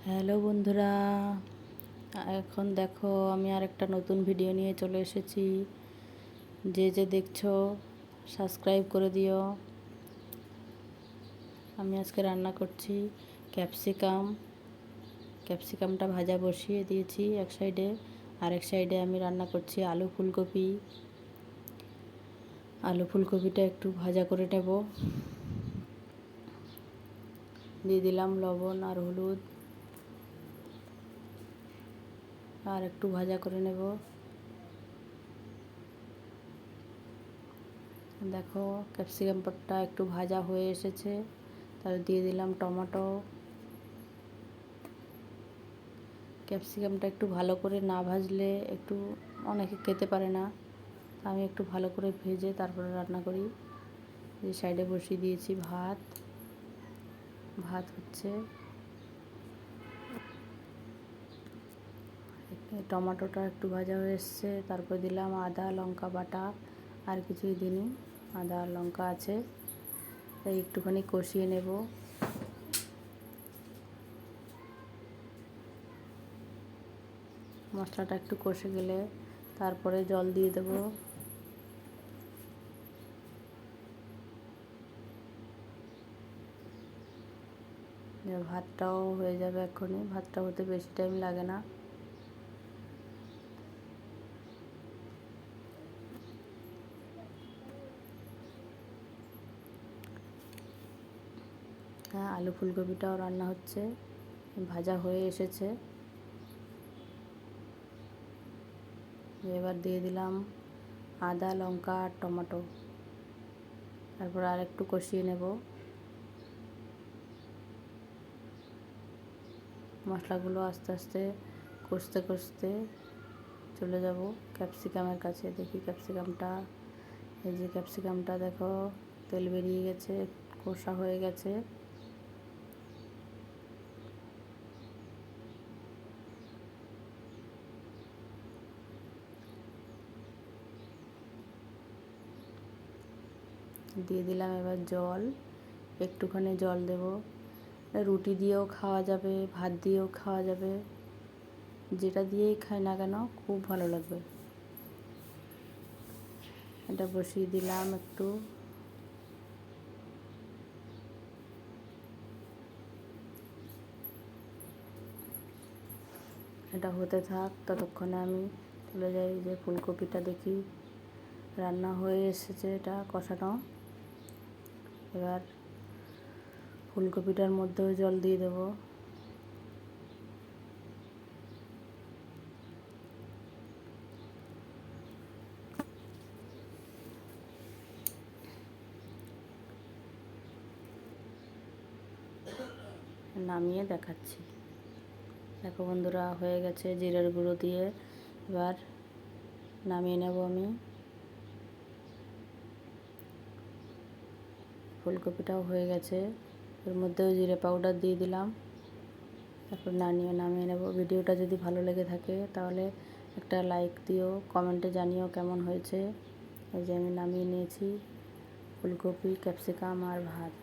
Hello বন্ধুরা, এখন দেখো আমি আর একটা নতুন ভিডিও নিয়ে চলে এসেছি। যে দেখছো সাবস্ক্রাইব করে দিও। আমি আজকে রান্না করছি ক্যাপসিকামটা ভাজা বসিয়ে দিয়েছি এক সাইডে। আর এক সাইডে আমি রান্না করছি আলু ফুলকপিটা একটু ভাজা করে নেব। দিয়ে দিলাম লবণ আর হলুদ, আর একটু ভাজা করে নেব। দেখো ক্যাপসিকামটা একটু ভাজা হয়ে এসেছে, তারপর দিয়ে দিলাম টমেটো। ক্যাপসিকামটা একটু ভালো করে না ভাজলে একটু অনেকে খেতে পারে না, আমি একটু ভালো করে ভেজে তারপরে রান্না করি। এই সাইডে বসিয়ে দিয়েছি ভাত হচ্ছে। টমেটোটা একটু ভাজা হয়ে এসছে, তারপর দিলাম আদা লঙ্কা বাটা, আর কিছুই দিইনি, আদা লঙ্কা আছে, তাই একটুখানি কষিয়ে নেব। মশলাটা একটু কষে গেলে তারপরে জল দিয়ে দেব। ভাতটাও হয়ে যাবে এক্ষুনি, ভাতটা হতে বেশি টাইম লাগে না। হ্যাঁ, আলু ফুলকপিটাও রান্না হচ্ছে, ভাজা হয়ে এসেছে। এবার দিয়ে দিলাম আদা লঙ্কা আর টমেটো, তারপর আর একটু কষিয়ে নেব। মশলাগুলো আস্তে আস্তে কষতে কষতে চলে যাব ক্যাপসিকামের কাছে। দেখি ক্যাপসিকামটা দেখো তেল বেরিয়ে গেছে, কষা হয়ে গেছে। দিয়ে দিলাম এবার জল, একটুখানি জল দেব। রুটি দিয়েও খাওয়া যাবে, ভাত দিয়েও খাওয়া যাবে, যেটা দিয়েই খাই না কেন খুব ভালো লাগবে। এটা বসিয়ে দিলাম একটু। এটা হতে থাক, ততক্ষণে আমি চলে যাই যে ফুলকপিটা দেখি রান্না হয়ে এসেছে, এটা কষানো। এবার ফুলকপিটার মধ্যেও জল দিয়ে দেবো। নামিয়ে দেখাচ্ছি। দেখো বন্ধুরা, হয়ে গেছে জিরার গুঁড়ো দিয়ে। এবার নামিয়ে নেব আমি। ফুলকপিটাও হয়ে গেছে, এর মধ্যেও জিরে পাউডার দিয়ে দিলাম। তারপর নামিয়ে নেব। ভিডিওটা যদি ভালো লেগে থাকে তাহলে একটা লাইক দিও, কমেন্টে জানিও কেমন হয়েছে। এই যে আমি নামিয়ে নিয়েছি ফুলকপি ক্যাপসিকাম আর ভাত।